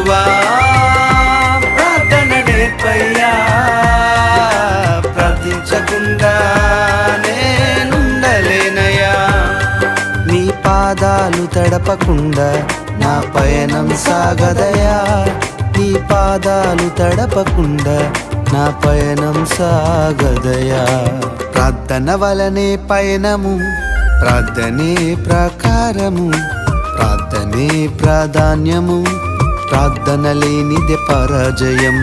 ప్రభువా ప్రార్థన నేర్పయ్యా, ప్రార్థించకుండా నేనుండలేనయ్యా. నీ పాదాలు తడపకుండా నా పయనం సాగదయా, నీ పాదాలు తడపకుండా నా పయనం సాగదయా. ప్రార్థన వలనే పయనము, ప్రార్థనే ప్రకారము, ప్రార్థనే ప్రాధాన్యము, ప్రార్థన లేనిదే పరాజయం.